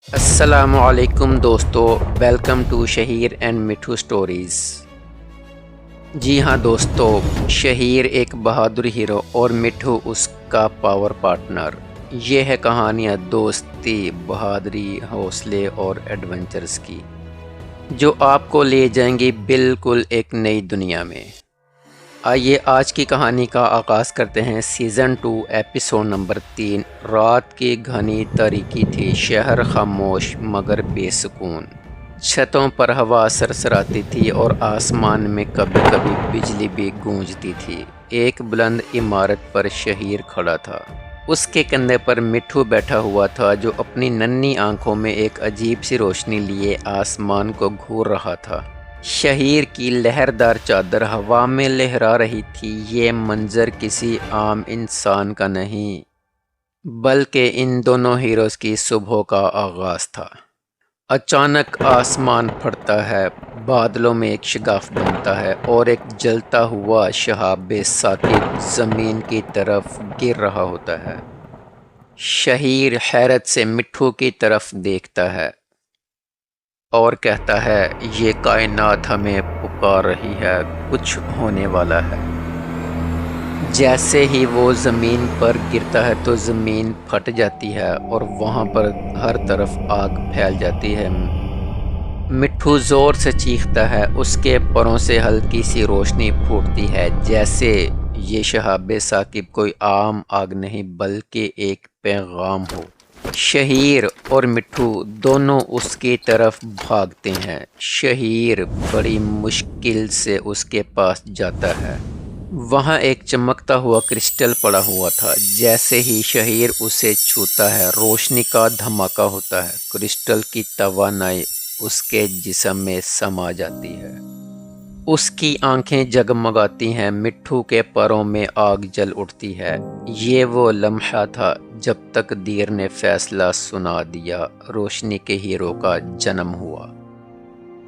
السلام علیکم دوستو، welcome to شہیر and Mithu stories. جی ہاں دوستو، شہیر ایک بہادر ہیرو اور مٹھو اس کا پاور پارٹنر۔ یہ ہے کہانیاں دوستی، بہادری، حوصلے اور ایڈونچرز کی، جو آپ کو لے جائیں گی بالکل ایک نئی دنیا میں۔ آئیے آج کی کہانی کا آغاز کرتے ہیں۔ Season 2 episode number 3۔ رات کی گھنی تاریکی تھی، شہر خاموش مگر بے سکون۔ چھتوں پر ہوا سرسراتی تھی اور آسمان میں کبھی کبھی بجلی بھی گونجتی تھی۔ ایک بلند عمارت پر شہیر کھڑا تھا، اس کے کندھے پر مٹھو بیٹھا ہوا تھا، جو اپنی ننھی آنکھوں میں ایک عجیب سی روشنی لیے آسمان کو گھور رہا تھا۔ شہیر کی لہردار چادر ہوا میں لہرا رہی تھی۔ یہ منظر کسی عام انسان کا نہیں، بلکہ ان دونوں ہیروز کی صبح کا آغاز تھا۔ اچانک آسمان پھٹتا ہے، بادلوں میں ایک شگاف بنتا ہے اور ایک جلتا ہوا شہاب ثاقب زمین کی طرف گر رہا ہوتا ہے۔ شہیر حیرت سے مٹھو کی طرف دیکھتا ہے اور کہتا ہے، یہ کائنات ہمیں پکار رہی ہے، کچھ ہونے والا ہے۔ جیسے ہی وہ زمین پر گرتا ہے تو زمین پھٹ جاتی ہے اور وہاں پر ہر طرف آگ پھیل جاتی ہے۔ مٹھو زور سے چیختا ہے، اس کے پروں سے ہلکی سی روشنی پھوٹتی ہے، جیسے یہ شہاب ثاقب کوئی عام آگ نہیں بلکہ ایک پیغام ہو۔ شہیر اور مٹھو دونوں اس کی طرف بھاگتے ہیں۔ شہیر بڑی مشکل سے اس کے پاس جاتا ہے۔ وہاں ایک چمکتا ہوا کرسٹل پڑا ہوا تھا۔ جیسے ہی شہیر اسے چھوتا ہے، روشنی کا دھماکہ ہوتا ہے۔ کرسٹل کی توانائی اس کے جسم میں سما جاتی ہے۔ اس کی آنکھیں جگمگاتی ہیں، مٹھو کے پروں میں آگ جل اٹھتی ہے۔ یہ وہ لمحہ تھا جب تقدیر نے فیصلہ سنا دیا، روشنی کے ہیرو کا جنم ہوا۔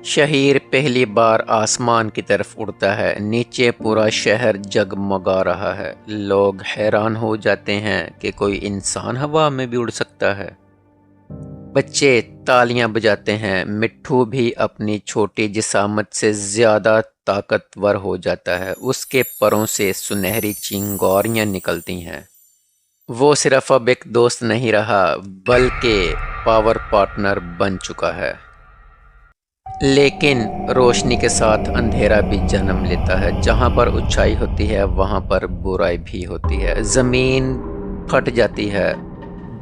شہیر پہلی بار آسمان کی طرف اڑتا ہے۔ نیچے پورا شہر جگمگا رہا ہے۔ لوگ حیران ہو جاتے ہیں کہ کوئی انسان ہوا میں بھی اڑ سکتا ہے۔ بچے تالیاں بجاتے ہیں۔ مٹھو بھی اپنی چھوٹی جسامت سے زیادہ طاقتور ہو جاتا ہے۔ اس کے پروں سے سنہری چنگاریاں نکلتی ہیں۔ وہ صرف اب ایک دوست نہیں رہا بلکہ پاور پارٹنر بن چکا ہے۔ لیکن روشنی کے ساتھ اندھیرا بھی جنم لیتا ہے۔ جہاں پر اچھائی ہوتی ہے وہاں پر برائی بھی ہوتی ہے۔ زمین پھٹ جاتی ہے،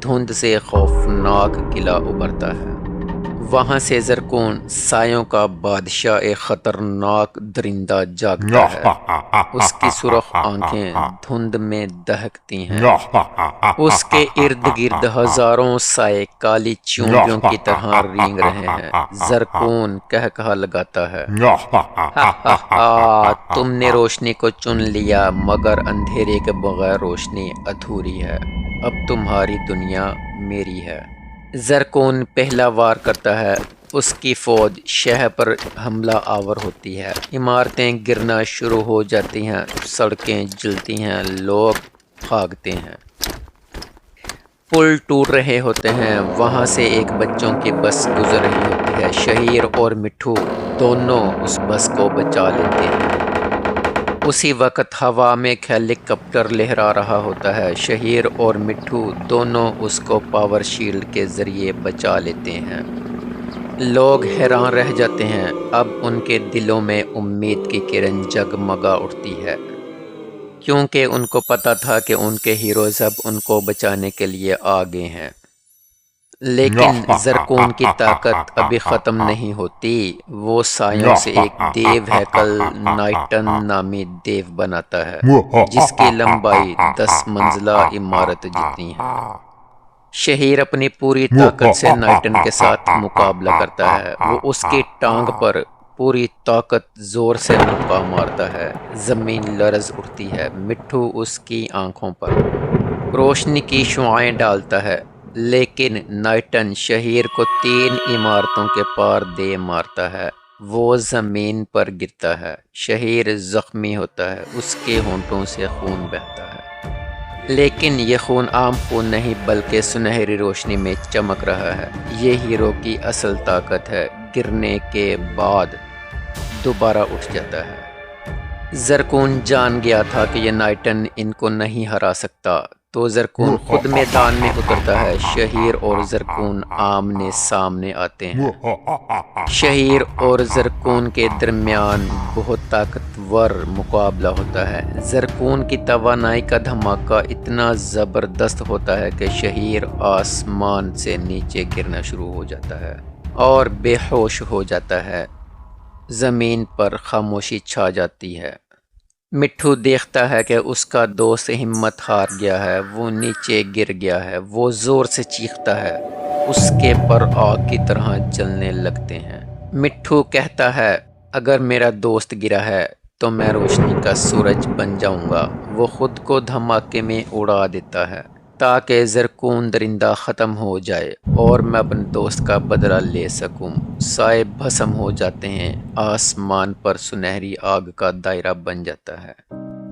دھند سے خوفناک قلعہ ابھرتا ہے۔ وہاں سے زرکون سایوں کا بادشاہ، ایک خطرناک درندہ جاگتا ہے۔ اس کی سرخ آنکھیں دھند میں دہکتی ہیں۔ اس کے ارد گرد ہزاروں سائے کالی چونٹیوں کی طرح رینگ رہے ہیں۔ زرکون کہا لگاتا ہے، تم نے روشنی کو چن لیا، مگر اندھیرے کے بغیر روشنی ادھوری ہے۔ اب تمہاری دنیا میری ہے۔ زرکون پہلا وار کرتا ہے۔ اس کی فوج شہر پر حملہ آور ہوتی ہے۔ عمارتیں گرنا شروع ہو جاتی ہیں، سڑکیں جلتی ہیں، لوگ بھاگتے ہیں۔ پل ٹوٹ رہے ہوتے ہیں۔ وہاں سے ایک بچوں کی بس گزر رہی ہوتی ہے۔ شہیر اور مٹھو دونوں اس بس کو بچا لیتے ہیں۔ اسی وقت ہوا میں ایک ہیلی کاپٹر لہرا رہا ہوتا ہے۔ شہیر اور مٹھو دونوں اس کو پاور شیلڈ کے ذریعے بچا لیتے ہیں۔ لوگ حیران رہ جاتے ہیں۔ اب ان کے دلوں میں امید کی کرن جگمگا اٹھتی ہے، کیونکہ ان کو پتا تھا کہ ان کے ہیروز اب ان کو بچانے کے لیے آگے ہیں۔ لیکن زرکون کی طاقت ابھی ختم نہیں ہوتی۔ وہ سایوں سے ایک دیو ہیکل نائٹن نامی دیو بناتا ہے، جس کی لمبائی 10 منزلہ عمارت جتنی ہے۔ شہیر اپنی پوری طاقت سے نائٹن کے ساتھ مقابلہ کرتا ہے۔ وہ اس کی ٹانگ پر پوری طاقت زور سے مکہ مارتا ہے۔ زمین لرز اٹھتی ہے۔ مٹھو اس کی آنکھوں پر روشنی کی شعاعیں ڈالتا ہے، لیکن نائٹن شہیر کو 3 عمارتوں کے پار دے مارتا ہے۔ وہ زمین پر گرتا ہے۔ شہیر زخمی ہوتا ہے، اس کے ہونٹوں سے خون بہتا ہے۔ لیکن یہ خون عام خون نہیں بلکہ سنہری روشنی میں چمک رہا ہے۔ یہ ہیرو کی اصل طاقت ہے، گرنے کے بعد دوبارہ اٹھ جاتا ہے۔ زرکون جان گیا تھا کہ یہ نائٹن ان کو نہیں ہرا سکتا، تو زرکون خود میدان میں اترتا ہے۔ شہیر اور زرکون آمنے سامنے آتے ہیں۔ شہیر اور زرکون کے درمیان بہت طاقتور مقابلہ ہوتا ہے۔ زرکون کی توانائی کا دھماکہ اتنا زبردست ہوتا ہے کہ شہیر آسمان سے نیچے گرنا شروع ہو جاتا ہے اور بے ہوش ہو جاتا ہے۔ زمین پر خاموشی چھا جاتی ہے۔ مٹھو دیکھتا ہے کہ اس کا دوست ہمت ہار گیا ہے، وہ نیچے گر گیا ہے۔ وہ زور سے چیختا ہے، اس کے پر آگ کی طرح جلنے لگتے ہیں۔ مٹھو کہتا ہے، اگر میرا دوست گرا ہے تو میں روشنی کا سورج بن جاؤں گا۔ وہ خود کو دھماکے میں اڑا دیتا ہے تاکہ زرکون درندہ ختم ہو جائے اور میں اپنے دوست کا بدلہ لے سکوں۔ سائے بھسم ہو جاتے ہیں، آسمان پر سنہری آگ کا دائرہ بن جاتا ہے۔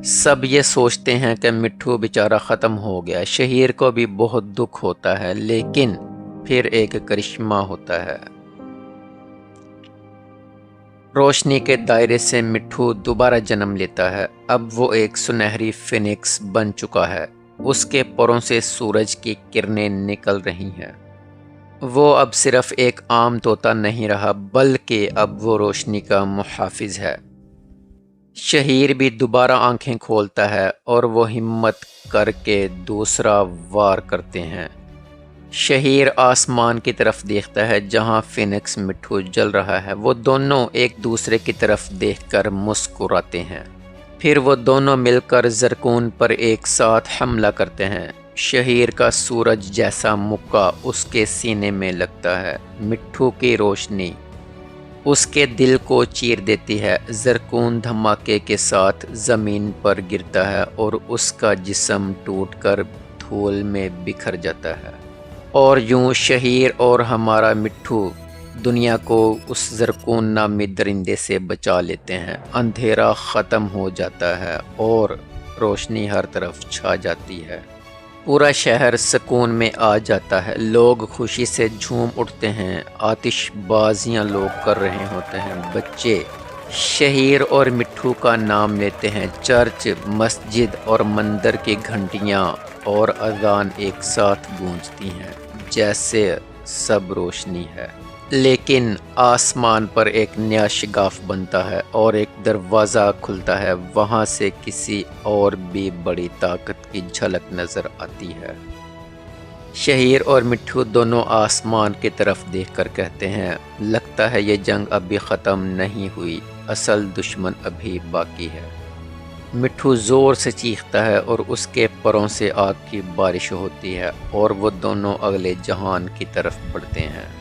سب یہ سوچتے ہیں کہ مٹھو بیچارہ ختم ہو گیا۔ شہیر کو بھی بہت دکھ ہوتا ہے، لیکن پھر ایک کرشمہ ہوتا ہے۔ روشنی کے دائرے سے مٹھو دوبارہ جنم لیتا ہے۔ اب وہ ایک سنہری فینکس بن چکا ہے۔ اس کے پروں سے سورج کی کرنیں نکل رہی ہیں۔ وہ اب صرف ایک عام طوطا نہیں رہا بلکہ اب وہ روشنی کا محافظ ہے۔ شہیر بھی دوبارہ آنکھیں کھولتا ہے اور وہ ہمت کر کے دوسرا وار کرتے ہیں۔ شہیر آسمان کی طرف دیکھتا ہے جہاں فینکس مٹھو جل رہا ہے۔ وہ دونوں ایک دوسرے کی طرف دیکھ کر مسکراتے ہیں۔ پھر وہ دونوں مل کر زرکون پر ایک ساتھ حملہ کرتے ہیں۔ شہیر کا سورج جیسا مکہ اس کے سینے میں لگتا ہے۔ مٹھو کی روشنی اس کے دل کو چیر دیتی ہے۔ زرکون دھماکے کے ساتھ زمین پر گرتا ہے اور اس کا جسم ٹوٹ کر دھول میں بکھر جاتا ہے۔ اور یوں شہیر اور ہمارا مٹھو دنیا کو اس زرکون نامی درندے سے بچا لیتے ہیں۔ اندھیرا ختم ہو جاتا ہے اور روشنی ہر طرف چھا جاتی ہے۔ پورا شہر سکون میں آ جاتا ہے۔ لوگ خوشی سے جھوم اٹھتے ہیں، آتش بازیاں لوگ کر رہے ہوتے ہیں۔ بچے شہیر اور مٹھو کا نام لیتے ہیں۔ چرچ، مسجد اور مندر کی گھنٹیاں اور اذان ایک ساتھ گونجتی ہیں جیسے سب روشنی ہے۔ لیکن آسمان پر ایک نیا شگاف بنتا ہے اور ایک دروازہ کھلتا ہے۔ وہاں سے کسی اور بھی بڑی طاقت کی جھلک نظر آتی ہے۔ شہیر اور مٹھو دونوں آسمان کی طرف دیکھ کر کہتے ہیں، لگتا ہے یہ جنگ ابھی ختم نہیں ہوئی، اصل دشمن ابھی باقی ہے۔ مٹھو زور سے چیختا ہے اور اس کے پروں سے آگ کی بارش ہوتی ہے اور وہ دونوں اگلے جہان کی طرف بڑھتے ہیں۔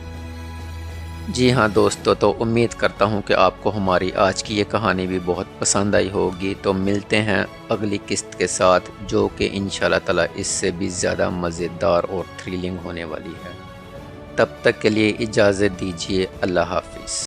جی ہاں دوستو، تو امید کرتا ہوں کہ آپ کو ہماری آج کی یہ کہانی بھی بہت پسند آئی ہوگی۔ تو ملتے ہیں اگلی قسط کے ساتھ، جو کہ انشاءاللہ تعالی اس سے بھی زیادہ مزیدار اور تھرلنگ ہونے والی ہے۔ تب تک کے لیے اجازت دیجیے، اللہ حافظ۔